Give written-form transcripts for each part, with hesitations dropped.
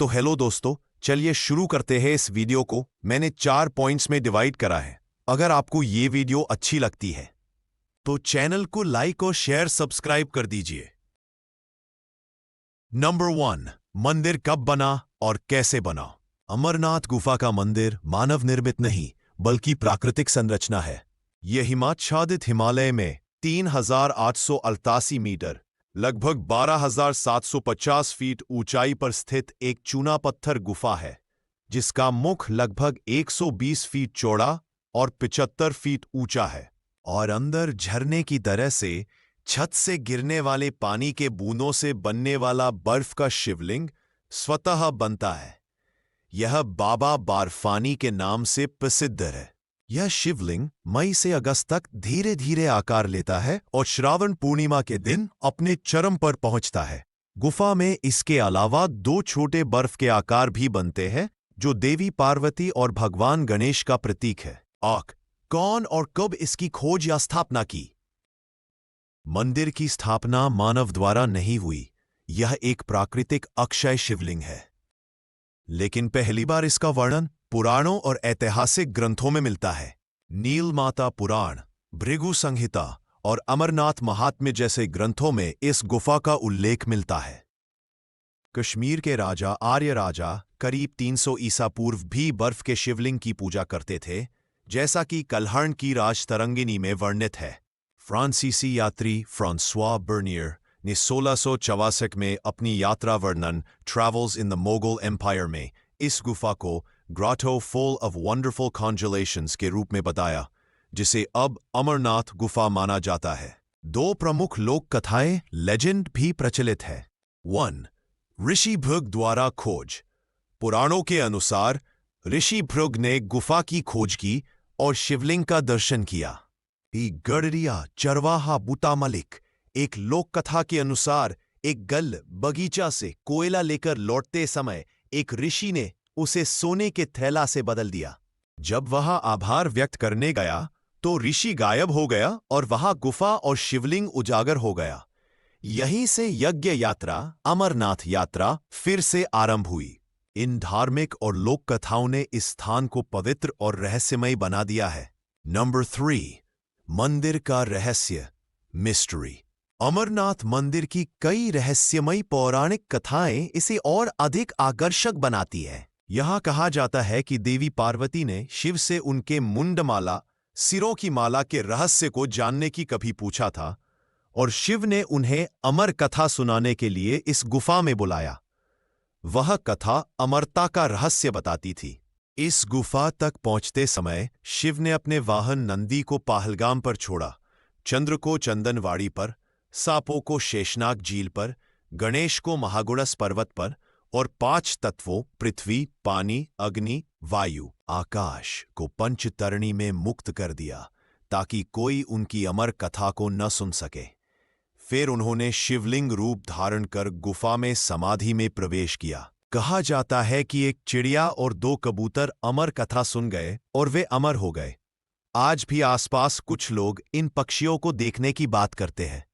तो हेलो दोस्तों, चलिए शुरू करते हैं इस वीडियो को। मैंने 4 पॉइंट्स में डिवाइड करा है। अगर आपको ये वीडियो अच्छी लगती है तो चैनल को लाइक और शेयर सब्सक्राइब कर दीजिए। नंबर 1, मंदिर कब बना और कैसे बना? अमरनाथ गुफा का मंदिर मानव निर्मित नहीं बल्कि प्राकृतिक संरचना है। यह हिमाच्छादित हिमालय में 3,888 मीटर लगभग 12,750 फीट ऊंचाई पर स्थित एक चूना पत्थर गुफा है, जिसका मुख लगभग 120 फीट चौड़ा और 75 फीट ऊंचा है और अंदर झरने की तरह से छत से गिरने वाले पानी के बूंदों से बनने वाला बर्फ का शिवलिंग स्वतः बनता है। यह बाबा बारफानी के नाम से प्रसिद्ध है। यह शिवलिंग मई से अगस्त तक धीरे धीरे आकार लेता है और श्रावण पूर्णिमा के दिन अपने चरम पर पहुंचता है। गुफा में इसके अलावा 2 छोटे बर्फ के आकार भी बनते हैं, जो देवी पार्वती और भगवान गणेश का प्रतीक है। कौन और कब इसकी खोज या स्थापना की? मंदिर की स्थापना मानव द्वारा नहीं हुई। यह एक प्राकृतिक अक्षय शिवलिंग है, लेकिन पहली बार इसका वर्णन पुराणों और ऐतिहासिक ग्रंथों में मिलता है। नीलमाता पुराण, भृगु संहिता और अमरनाथ महात्म्य जैसे ग्रंथों में इस गुफा का उल्लेख मिलता है। कश्मीर के राजा आर्य राजा करीब 300 ईसा पूर्व भी बर्फ के शिवलिंग की पूजा करते थे, जैसा कि कल्हण की राजतरंगिनी में वर्णित है। फ्रांसीसी यात्री फ्रांसवा बर्नियर ने 1664 में अपनी यात्रा वर्णन travels in the Mogul empire में इस गुफा को grotto full of wonderful congelations के रूप में बताया, जिसे अब अमरनाथ गुफा माना जाता है। 2 प्रमुख लोक कथाएं लेजेंड भी प्रचलित है। 1. ऋषि भृग द्वारा खोज। पुराणों के अनुसार ऋषि भृग ने गुफा की खोज की और शिवलिंग का दर्शन किया। गडरिया चरवाहा बूटा मलिक। एक लोक कथा के अनुसार एक गल बगीचा से कोयला लेकर लौटते समय एक ऋषि ने उसे सोने के थैला से बदल दिया। जब वह आभार व्यक्त करने गया तो ऋषि गायब हो गया और वहां गुफा और शिवलिंग उजागर हो गया। यहीं से यज्ञ यात्रा, अमरनाथ यात्रा फिर से आरंभ हुई। इन धार्मिक और लोक कथाओं ने इस स्थान को पवित्र और रहस्यमय बना दिया है। नंबर 3, मंदिर का रहस्य, मिस्ट्री। अमरनाथ मंदिर की कई रहस्यमयी पौराणिक कथाएं इसे और अधिक आकर्षक बनाती है। यहां कहा जाता है कि देवी पार्वती ने शिव से उनके मुंडमाला, सिरों की माला के रहस्य को जानने की कभी पूछा था और शिव ने उन्हें अमर कथा सुनाने के लिए इस गुफा में बुलाया। वह कथा अमरता का रहस्य बताती थी। इस गुफा तक पहुंचते समय शिव ने अपने वाहन नंदी को पहलगाम पर छोड़ा, चंद्र को चंदनवाड़ी पर, सांपों को शेषनाग झील पर, गणेश को महागुणस पर्वत पर और 5 तत्वों पृथ्वी, पानी, अग्नि, वायु, आकाश को पंचतरणी में मुक्त कर दिया ताकि कोई उनकी अमर कथा को न सुन सके। फिर उन्होंने शिवलिंग रूप धारण कर गुफा में समाधि में प्रवेश किया। कहा जाता है कि एक चिड़िया और 2 कबूतर अमर कथा सुन गए और वे अमर हो गए। आज भी आसपास कुछ लोग इन पक्षियों को देखने की बात करते हैं।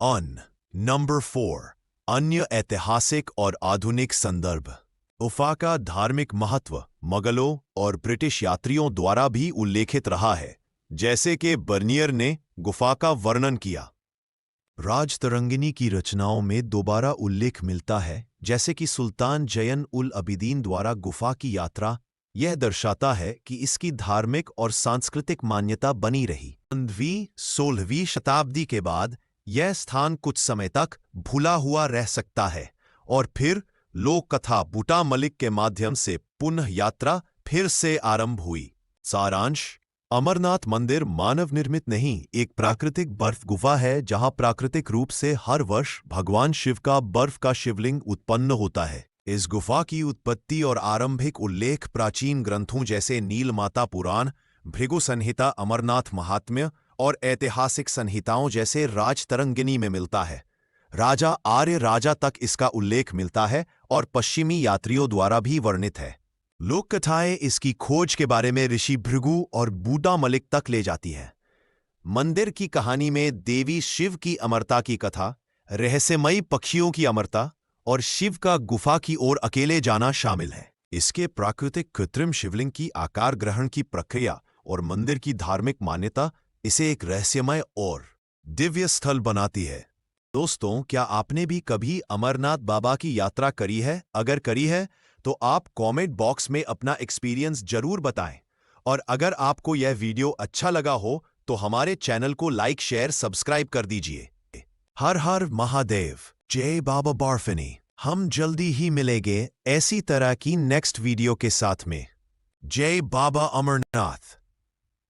नंबर 4, अन्य ऐतिहासिक और आधुनिक संदर्भ। गुफा का धार्मिक महत्व मुगलों और ब्रिटिश यात्रियों द्वारा भी उल्लेखित रहा है, जैसे कि बर्नियर ने गुफा का वर्णन किया। राजतरंगिनी की रचनाओं में दोबारा उल्लेख मिलता है, जैसे कि सुल्तान जयन उल अबिदीन द्वारा गुफा की यात्रा। यह दर्शाता है कि इसकी धार्मिक और सांस्कृतिक मान्यता बनी रही। 15वीं-16वीं शताब्दी के बाद यह स्थान कुछ समय तक भूला हुआ रह सकता है और फिर लोक कथा बूटा मलिक के माध्यम से पुनः यात्रा फिर से आरंभ हुई। सारांश: अमरनाथ मंदिर मानव निर्मित नहीं, एक प्राकृतिक बर्फ गुफा है जहां प्राकृतिक रूप से हर वर्ष भगवान शिव का बर्फ का शिवलिंग उत्पन्न होता है। इस गुफा की उत्पत्ति और आरंभिक उल्लेख प्राचीन ग्रंथों जैसे नीलमाता पुराण, भृगु संहिता, अमरनाथ महात्म्य और ऐतिहासिक संहिताओं जैसे राजतरंगिनी में मिलता है। राजा आर्य राजा तक इसका उल्लेख मिलता है और पश्चिमी यात्रियों द्वारा भी वर्णित है। लोक कथाएं इसकी खोज के बारे में ऋषि भृगु और बूटा मलिक तक ले जाती हैं। मंदिर की कहानी में देवी शिव की अमरता की कथा, रहस्यमयी पक्षियों की अमरता और शिव का गुफा की ओर अकेले जाना शामिल है। इसके प्राकृतिक कृत्रिम शिवलिंग की आकार ग्रहण की प्रक्रिया और मंदिर की धार्मिक मान्यता इसे एक रहस्यमय और दिव्य स्थल बनाती है। दोस्तों, क्या आपने भी कभी अमरनाथ बाबा की यात्रा करी है? अगर करी है तो आप कमेंट बॉक्स में अपना एक्सपीरियंस जरूर बताएं। और अगर आपको यह वीडियो अच्छा लगा हो तो हमारे चैनल को लाइक, शेयर, सब्सक्राइब कर दीजिए। हर हर महादेव, जय बाबा बार्फनी। हम जल्दी ही मिलेंगे ऐसी तरह की नेक्स्ट वीडियो के साथ में। जय बाबा अमरनाथ।